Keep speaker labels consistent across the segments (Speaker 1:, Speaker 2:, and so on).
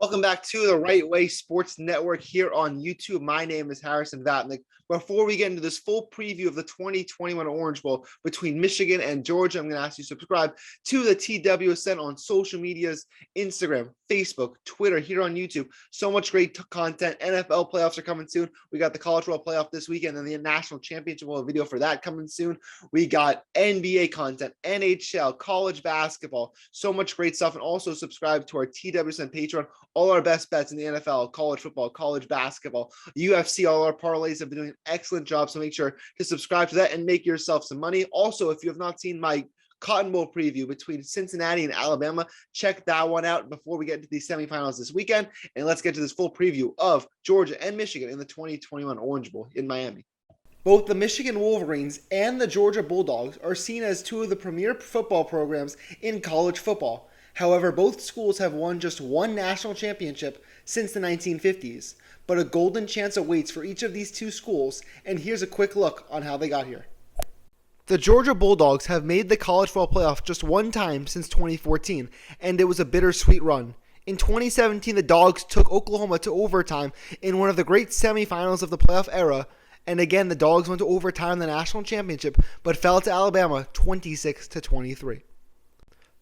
Speaker 1: Welcome back to the Right Way Sports Network here on YouTube. My name is Harrison Vapnek. Before we get into this full preview of the 2021 Orange Bowl between Michigan and Georgia, I'm going to ask you to subscribe to the TWSN on social medias, Instagram, Facebook, Twitter, here on YouTube. So much great content. NFL playoffs are coming soon. We got the College Football Playoff this weekend and the National Championship. We'll have a video for that coming soon. We got NBA content, NHL, college basketball, so much great stuff. And also subscribe to our TWSN Patreon. All our best bets in the NFL, college football, college basketball, UFC, all our parlays have been doing an excellent job. So make sure to subscribe to that and make yourself some money. Also, if you have not seen my Cotton Bowl preview between Cincinnati and Alabama, check that one out before we get into the semifinals this weekend. And let's get to this full preview of Georgia and Michigan in the 2021 Orange Bowl in Miami. Both the Michigan Wolverines and the Georgia Bulldogs are seen as two of the premier football programs in college football. However, both schools have won just one national championship since the 1950s, but a golden chance awaits for each of these two schools, and here's a quick look on how they got here. The Georgia Bulldogs have made the college football playoff just one time since 2014, and it was a bittersweet run. In 2017, the Dogs took Oklahoma to overtime in one of the great semifinals of the playoff era, and again, the Dogs went to overtime in the national championship, but fell to Alabama 26-23.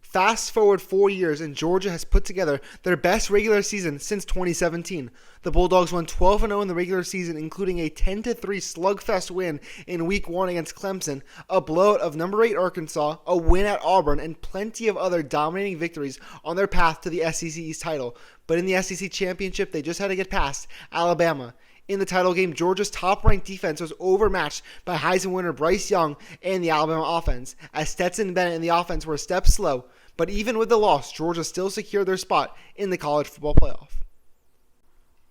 Speaker 1: Fast forward 4 years, and Georgia has put together their best regular season since 2017. The Bulldogs won 12-0 in the regular season, including a 10-3 slugfest win in Week 1 against Clemson, a blowout of number 8 Arkansas, a win at Auburn, and plenty of other dominating victories on their path to the SEC East title. But in the SEC Championship, they just had to get past Alabama. In the title game, Georgia's top-ranked defense was overmatched by Heisman winner Bryce Young and the Alabama offense, as Stetson Bennett and the offense were a step slow. But even with the loss, Georgia still secured their spot in the college football playoff.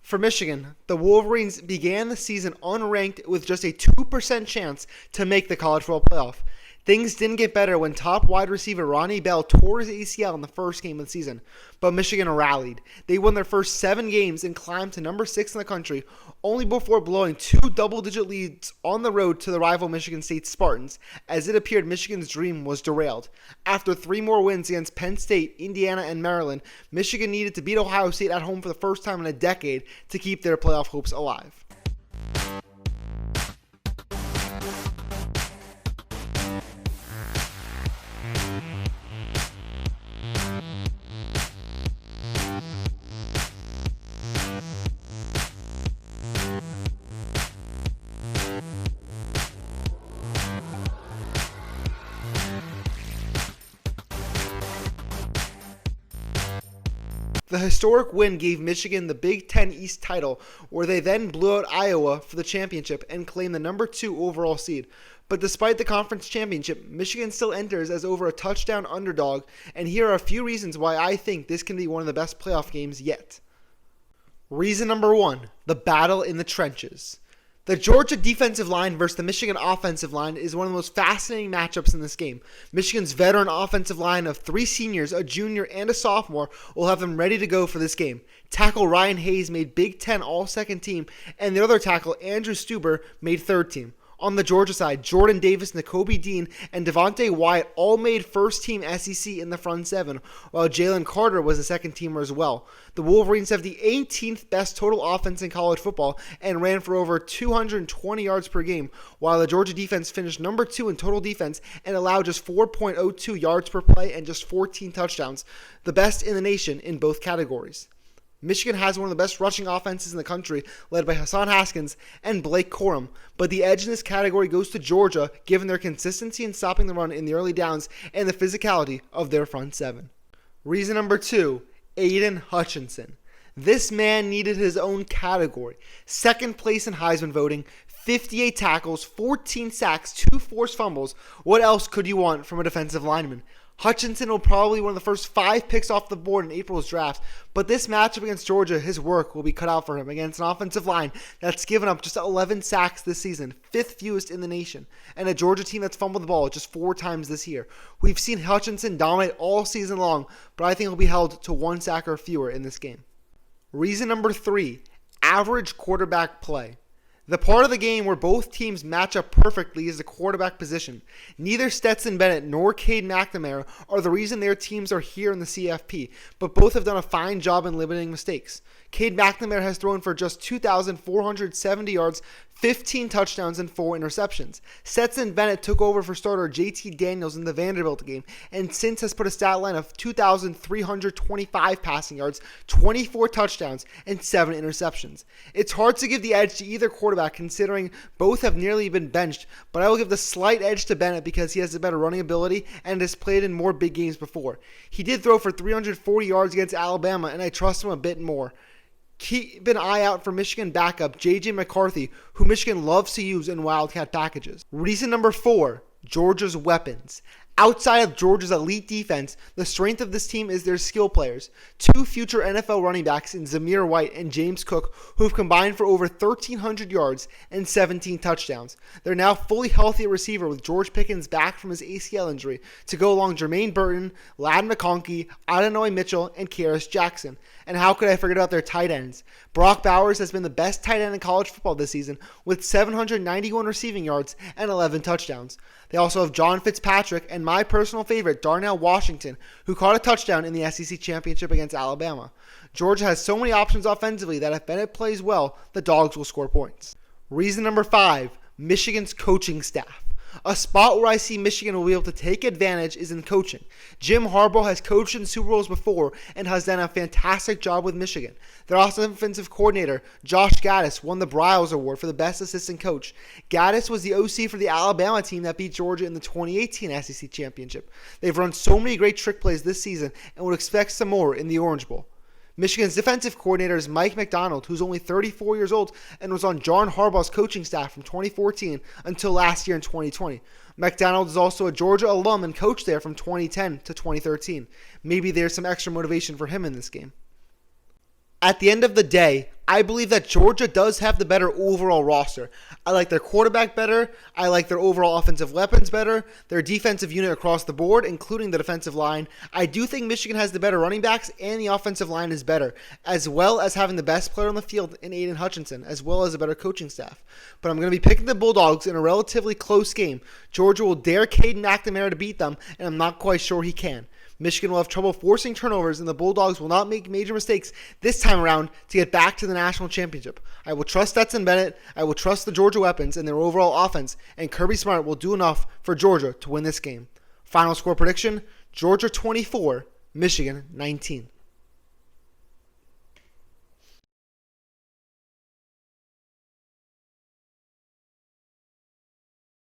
Speaker 1: For Michigan, the Wolverines began the season unranked with just a 2% chance to make the college football playoff. Things didn't get better when top wide receiver Ronnie Bell tore his ACL in the first game of the season, but Michigan rallied. They won their first 7 games and climbed to number 6 in the country, only before blowing 2 double-digit leads on the road to the rival Michigan State Spartans, as it appeared Michigan's dream was derailed. After 3 more wins against Penn State, Indiana, and Maryland, Michigan needed to beat Ohio State at home for the first time in a decade to keep their playoff hopes alive. The historic win gave Michigan the Big Ten East title, where they then blew out Iowa for the championship and claimed the number 2 overall seed. But despite the conference championship, Michigan still enters as over a touchdown underdog, and here are a few reasons why I think this can be one of the best playoff games yet. Reason number 1, the battle in the trenches. The Georgia defensive line versus the Michigan offensive line is one of the most fascinating matchups in this game. Michigan's veteran offensive line of 3 seniors, a junior, and a sophomore will have them ready to go for this game. Tackle Ryan Hayes made Big Ten All-Second Team, and the other tackle, Andrew Stuber, made Third Team. On the Georgia side, Jordan Davis, Nakobe Dean, and Devontae Wyatt all made first-team SEC in the front 7, while Jalen Carter was a second-teamer as well. The Wolverines have the 18th best total offense in college football and ran for over 220 yards per game, while the Georgia defense finished number 2 in total defense and allowed just 4.02 yards per play and just 14 touchdowns, the best in the nation in both categories. Michigan has one of the best rushing offenses in the country, led by Hassan Haskins and Blake Corum, but the edge in this category goes to Georgia, given their consistency in stopping the run in the early downs and the physicality of their front 7. Reason number 2, Aiden Hutchinson. This man needed his own category. Second place in Heisman voting, 58 tackles, 14 sacks, 2 forced fumbles. What else could you want from a defensive lineman? Hutchinson will probably be one of the first 5 picks off the board in April's draft, but this matchup against Georgia, his work will be cut out for him against an offensive line that's given up just 11 sacks this season, 5th fewest in the nation, and a Georgia team that's fumbled the ball just 4 times this year. We've seen Hutchinson dominate all season long, but I think he'll be held to 1 sack or fewer in this game. Reason number 3, average quarterback play. The part of the game where both teams match up perfectly is the quarterback position. Neither Stetson Bennett nor Cade McNamara are the reason their teams are here in the CFP, but both have done a fine job in limiting mistakes. Cade McNamara has thrown for just 2,470 yards, 15 touchdowns, and 4 interceptions. Stetson Bennett took over for starter JT Daniels in the Vanderbilt game, and since has put a stat line of 2,325 passing yards, 24 touchdowns, and 7 interceptions. It's hard to give the edge to either quarterback considering both have nearly been benched, but I will give the slight edge to Bennett because he has the better running ability and has played in more big games before. He did throw for 340 yards against Alabama, and I trust him a bit more. Keep an eye out for Michigan backup J.J. McCarthy, who Michigan loves to use in Wildcat packages. Reason number 4, Georgia's weapons. Outside of Georgia's elite defense, the strength of this team is their skill players. 2 future NFL running backs in Zamir White and James Cook, who have combined for over 1,300 yards and 17 touchdowns. They're now fully healthy at receiver with George Pickens back from his ACL injury to go along Jermaine Burton, Ladd McConkey, Adonai Mitchell, and Kearis Jackson. And how could I forget about their tight ends? Brock Bowers has been the best tight end in college football this season with 791 receiving yards and 11 touchdowns. They also have John Fitzpatrick and my personal favorite, Darnell Washington, who caught a touchdown in the SEC championship against Alabama. Georgia has so many options offensively that if Bennett plays well, the Dogs will score points. Reason number 5, Michigan's coaching staff. A spot where I see Michigan will be able to take advantage is in coaching. Jim Harbaugh has coached in Super Bowls before and has done a fantastic job with Michigan. Their offensive coordinator, Josh Gattis, won the Bryles Award for the best assistant coach. Gattis was the OC for the Alabama team that beat Georgia in the 2018 SEC championship. They've run so many great trick plays this season and would expect some more in the Orange Bowl. Michigan's defensive coordinator is Mike Macdonald, who's only 34 years old and was on John Harbaugh's coaching staff from 2014 until last year in 2020. Macdonald is also a Georgia alum and coached there from 2010 to 2013. Maybe there's some extra motivation for him in this game. At the end of the day, I believe that Georgia does have the better overall roster. I like their quarterback better. I like their overall offensive weapons better. Their defensive unit across the board, including the defensive line. I do think Michigan has the better running backs and the offensive line is better, as well as having the best player on the field in Aiden Hutchinson, as well as a better coaching staff. But I'm going to be picking the Bulldogs in a relatively close game. Georgia will dare Cade McNamara to beat them, and I'm not quite sure he can. Michigan will have trouble forcing turnovers, and the Bulldogs will not make major mistakes this time around to get back to the national championship. I will trust Stetson Bennett, I will trust the Georgia weapons and their overall offense, and Kirby Smart will do enough for Georgia to win this game. Final score prediction, Georgia 24, Michigan 19.